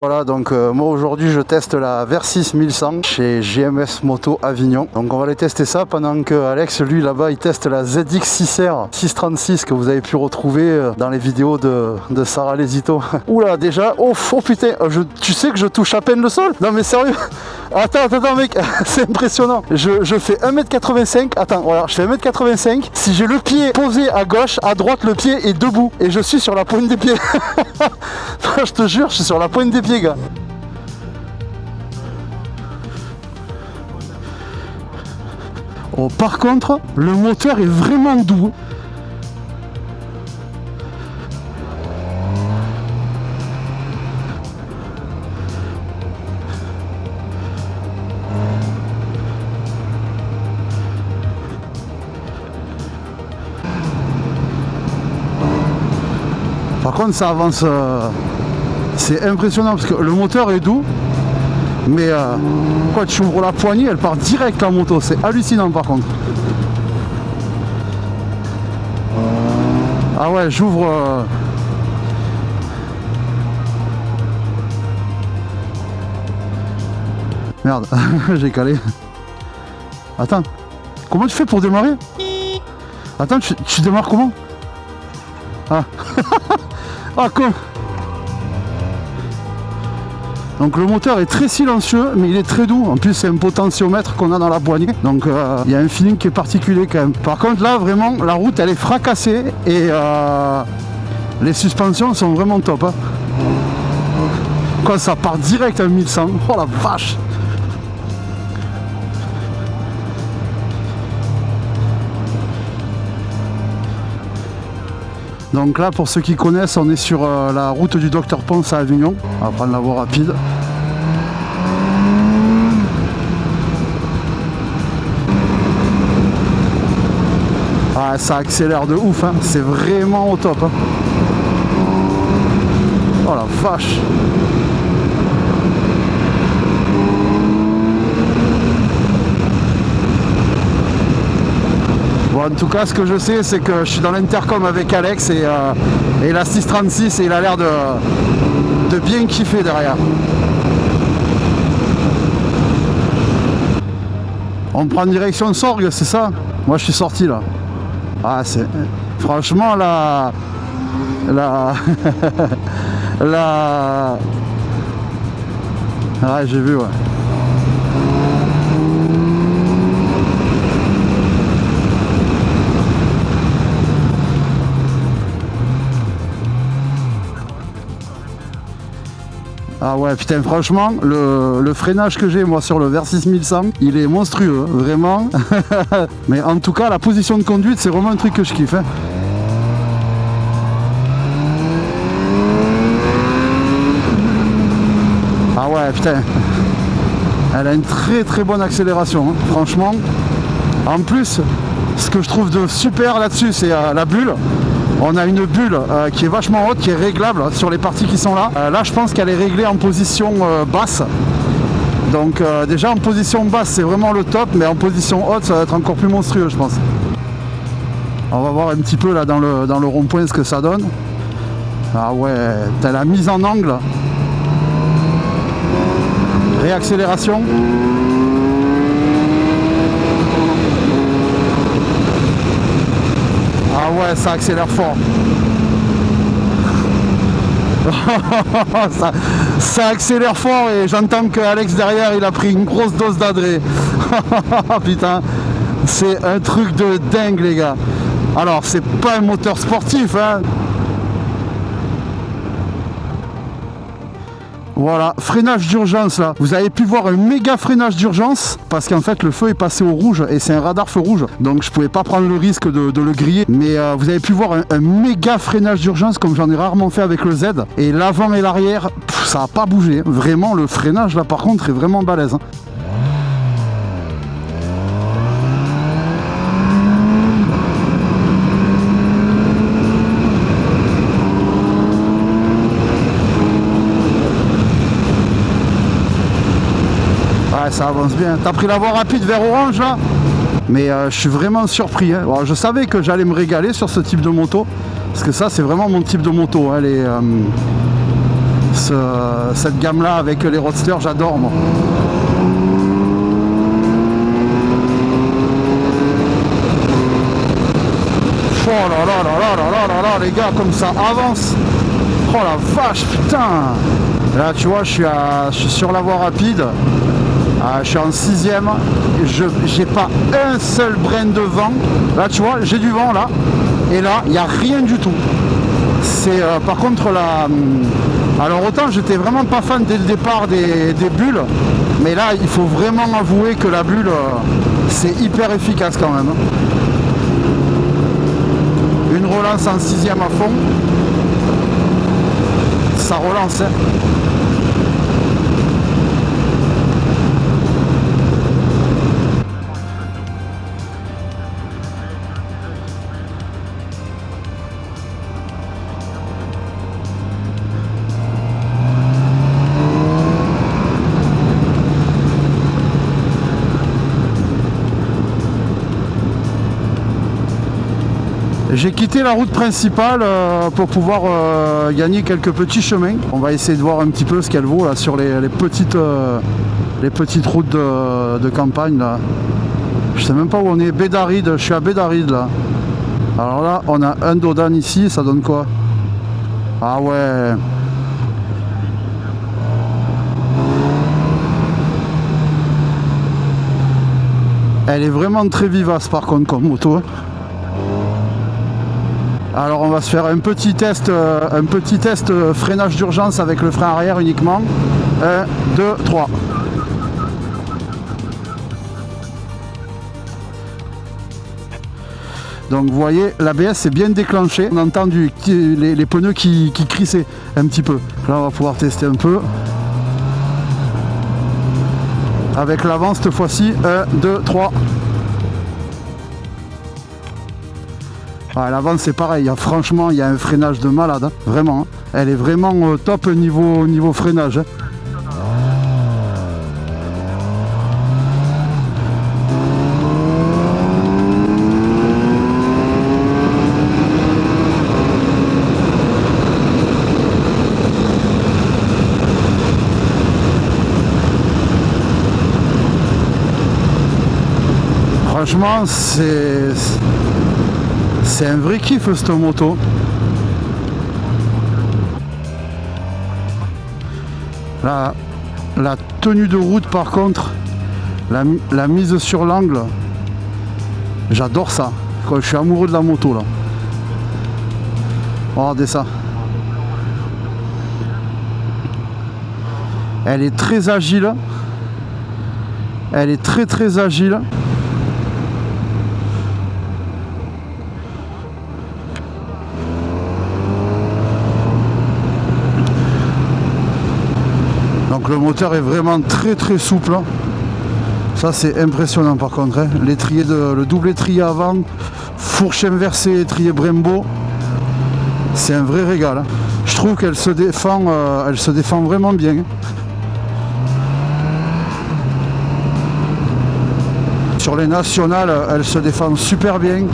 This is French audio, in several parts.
Voilà, donc moi aujourd'hui je teste la Versys 1100 chez GMS Moto Avignon. Donc on va aller tester ça pendant que Alex, lui là-bas, il teste la ZX6R 636 que vous avez pu retrouver dans les vidéos de Sarah Lesito. Oula, déjà, oh putain, tu sais que je touche à peine le sol? Non mais sérieux? Attends mec, c'est impressionnant. Je fais 1m85, attends, voilà, je fais 1m85. Si j'ai le pied posé à gauche, à droite le pied est debout. Et je suis sur la pointe des pieds. Je te jure, je suis sur la pointe des pieds, gars. Oh, par contre, le moteur est vraiment doux. Par contre, ça avance. C'est impressionnant parce que le moteur est doux. Mais quand tu ouvres la poignée, elle part direct la moto. C'est hallucinant par contre. Ah ouais, j'ouvre. Merde, j'ai calé. Attends, comment tu fais pour démarrer? Attends, tu démarres comment? Ah, ah con. Donc le moteur est très silencieux, mais il est très doux. En plus, c'est un potentiomètre qu'on a dans la poignée. Donc il y a un feeling qui est particulier quand même. Par contre, là, vraiment, la route, elle est fracassée et les suspensions sont vraiment top. Hein. Quand ça part direct à 1100, oh la vache! Donc là, pour ceux qui connaissent, on est sur la route du Docteur Ponce à Avignon. On va prendre la voie rapide. Ah, ça accélère de ouf, hein. C'est vraiment au top. Hein. Oh la vache! Bon, en tout cas, ce que je sais, c'est que je suis dans l'intercom avec Alex et la 636 et il a l'air de bien kiffer derrière. On prend direction Sorgues, c'est ça? Moi, je suis sorti là. Ah, c'est... Franchement, la... Ah, j'ai vu, ouais. Ah ouais, putain, franchement, le freinage que j'ai moi sur le Versys 1100, il est monstrueux, vraiment. Mais en tout cas, la position de conduite, c'est vraiment un truc que je kiffe. Hein. Ah ouais, putain. Elle a une très bonne accélération, hein, franchement. En plus, ce que je trouve de super là-dessus, c'est la bulle. On a une bulle qui est vachement haute, qui est réglable sur les parties qui sont là. Là, je pense qu'elle est réglée en position basse. Donc déjà en position basse, c'est vraiment le top, mais en position haute, ça va être encore plus monstrueux, je pense. On va voir un petit peu là dans le rond-point ce que ça donne. Ah ouais, t'as la mise en angle. Réaccélération. Ah ouais, ça accélère fort. ça accélère fort et j'entends que Alex derrière il a pris une grosse dose d'adré. Putain, c'est un truc de dingue les gars. Alors c'est pas un moteur sportif hein. Voilà, freinage d'urgence là. Vous avez pu voir un méga freinage d'urgence parce qu'en fait le feu est passé au rouge et c'est un radar feu rouge. Donc je pouvais pas prendre le risque de le griller. Mais vous avez pu voir un méga freinage d'urgence comme j'en ai rarement fait avec le Z. Et l'avant et l'arrière, ça a pas bougé. Vraiment le freinage là par contre est vraiment balèze. Hein. Ouais, ça avance bien. T'as pris la voie rapide vers Orange là? Mais je suis vraiment surpris. Hein. Bon, je savais que j'allais me régaler sur ce type de moto. Parce que ça, c'est vraiment mon type de moto. Hein. cette gamme-là avec les Roadsters, j'adore moi. Oh là là là là là là là, les gars, comme ça avance. Oh la vache, putain. Là, tu vois, je suis sur la voie rapide. Je suis en 6ème. J'ai pas un seul brin de vent. Là, tu vois, j'ai du vent là. Et là, il n'y a rien du tout. C'est par contre la... Alors autant j'étais vraiment pas fan dès le départ des bulles. Mais là, il faut vraiment avouer que la bulle, c'est hyper efficace quand même. Une relance en 6ème à fond, ça relance. J'ai quitté la route principale pour pouvoir gagner quelques petits chemins. On va essayer de voir un petit peu ce qu'elle vaut là sur les petites routes de campagne là. Je sais même pas où on est. Bédaride, je suis à Bédaride là. Alors là, on a un Dodan ici, ça donne quoi? Ah ouais. Elle est vraiment très vivace par contre comme moto. Alors on va se faire un petit test freinage d'urgence avec le frein arrière uniquement. 1, 2, 3. Donc vous voyez, l'ABS est bien déclenché. On entend les pneus qui crissaient un petit peu. Là on va pouvoir tester un peu. Avec l'avant cette fois-ci. 1, 2, 3. Ah, l'avant c'est pareil, franchement il y a un freinage de malade, hein. Vraiment, hein. Elle est vraiment au top niveau freinage. Hein. Franchement c'est un vrai kiff cette moto. La tenue de route par contre, la mise sur l'angle, j'adore ça. Je suis amoureux de la moto là. Regardez ça. Elle est très agile. Elle est très agile. Donc le moteur est vraiment très souple. Ça c'est impressionnant par contre. Hein. Le double étrier avant, fourche inversée, étrier Brembo. C'est un vrai régal. Hein. Je trouve qu'elle se défend vraiment bien. Sur les nationales, elle se défend super bien.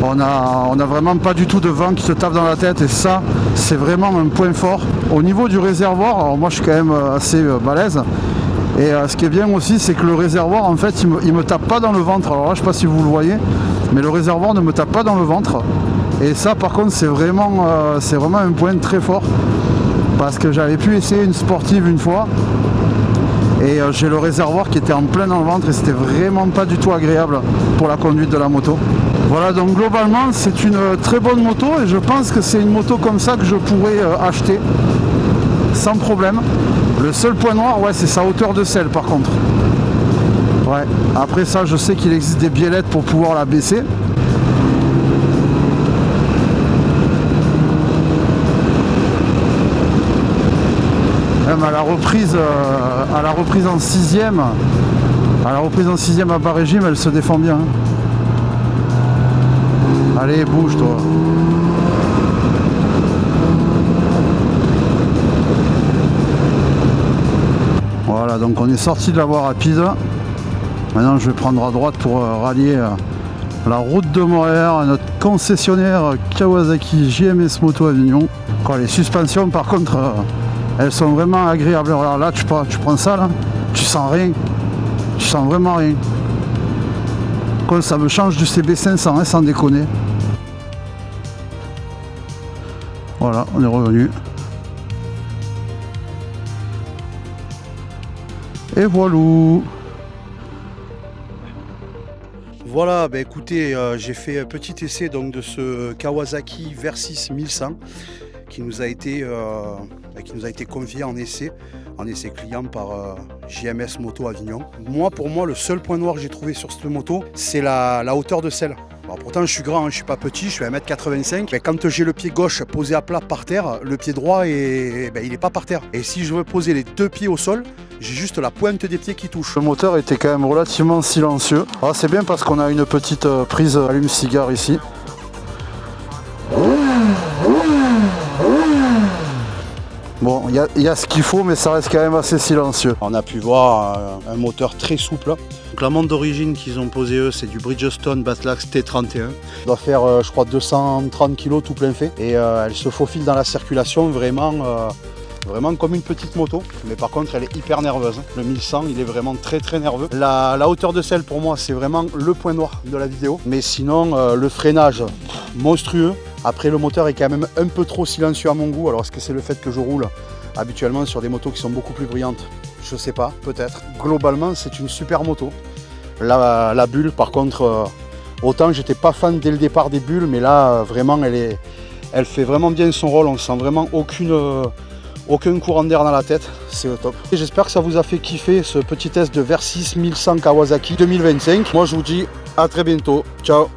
On a vraiment pas du tout de vent qui se tape dans la tête et ça c'est vraiment un point fort. Au niveau du réservoir, alors moi je suis quand même assez balèze et ce qui est bien aussi c'est que le réservoir en fait il me tape pas dans le ventre. Alors là je sais pas si vous le voyez mais le réservoir ne me tape pas dans le ventre et ça par contre c'est vraiment un point très fort parce que j'avais pu essayer une sportive une fois et j'ai le réservoir qui était en plein dans le ventre et c'était vraiment pas du tout agréable pour la conduite de la moto. Voilà, donc globalement c'est une très bonne moto et je pense que c'est une moto comme ça que je pourrais acheter sans problème. Le seul point noir, ouais, c'est sa hauteur de selle par contre. Ouais, après ça je sais qu'il existe des biellettes pour pouvoir la baisser. Même à la reprise en 6ème, à bas régime, elle se défend bien. Hein. Allez, bouge toi. Voilà, donc on est sorti de la voie rapide. Maintenant je vais prendre à droite pour rallier la route de Montréal à notre concessionnaire Kawasaki JMS Moto Avignon. Les suspensions par contre Elles sont vraiment agréables. Alors là, tu prends ça là, tu sens rien. Tu sens vraiment rien. Comme ça me change du CB500, hein, sans déconner. Voilà, on est revenu. Et voilà. Voilà, bah écoutez, j'ai fait un petit essai donc, de ce Kawasaki Versys 1100 qui nous a été confié en essai client par JMS Moto Avignon. Pour moi, le seul point noir que j'ai trouvé sur cette moto, c'est la hauteur de selle. Alors, pourtant, je suis grand, hein, je suis pas petit, je suis à 1m85. Mais quand j'ai le pied gauche posé à plat par terre, le pied droit, il n'est pas par terre. Et si je veux poser les deux pieds au sol, j'ai juste la pointe des pieds qui touche. Le moteur était quand même relativement silencieux. Alors, c'est bien parce qu'on a une petite prise allume-cigare ici. Bon, il y a ce qu'il faut, mais ça reste quand même assez silencieux. On a pu voir un moteur très souple. Donc, la montre d'origine qu'ils ont posée eux, c'est du Bridgestone Battlax T31. Elle doit faire, je crois, 230 kg tout plein fait. Et elle se faufile dans la circulation vraiment comme une petite moto. Mais par contre, elle est hyper nerveuse. Le 1100, il est vraiment très très nerveux. La hauteur de selle, pour moi, c'est vraiment le point noir de la vidéo. Mais sinon, le freinage, monstrueux. Après, le moteur est quand même un peu trop silencieux à mon goût. Alors, est-ce que c'est le fait que je roule habituellement sur des motos qui sont beaucoup plus brillantes? Je sais pas, peut-être. Globalement, c'est une super moto. La bulle, par contre, autant j'étais pas fan dès le départ des bulles, mais là, vraiment, elle fait vraiment bien son rôle. On sent vraiment aucun courant d'air dans la tête. C'est au top. J'espère que ça vous a fait kiffer ce petit test de Versys 1100 Kawasaki 2025. Moi, je vous dis à très bientôt. Ciao!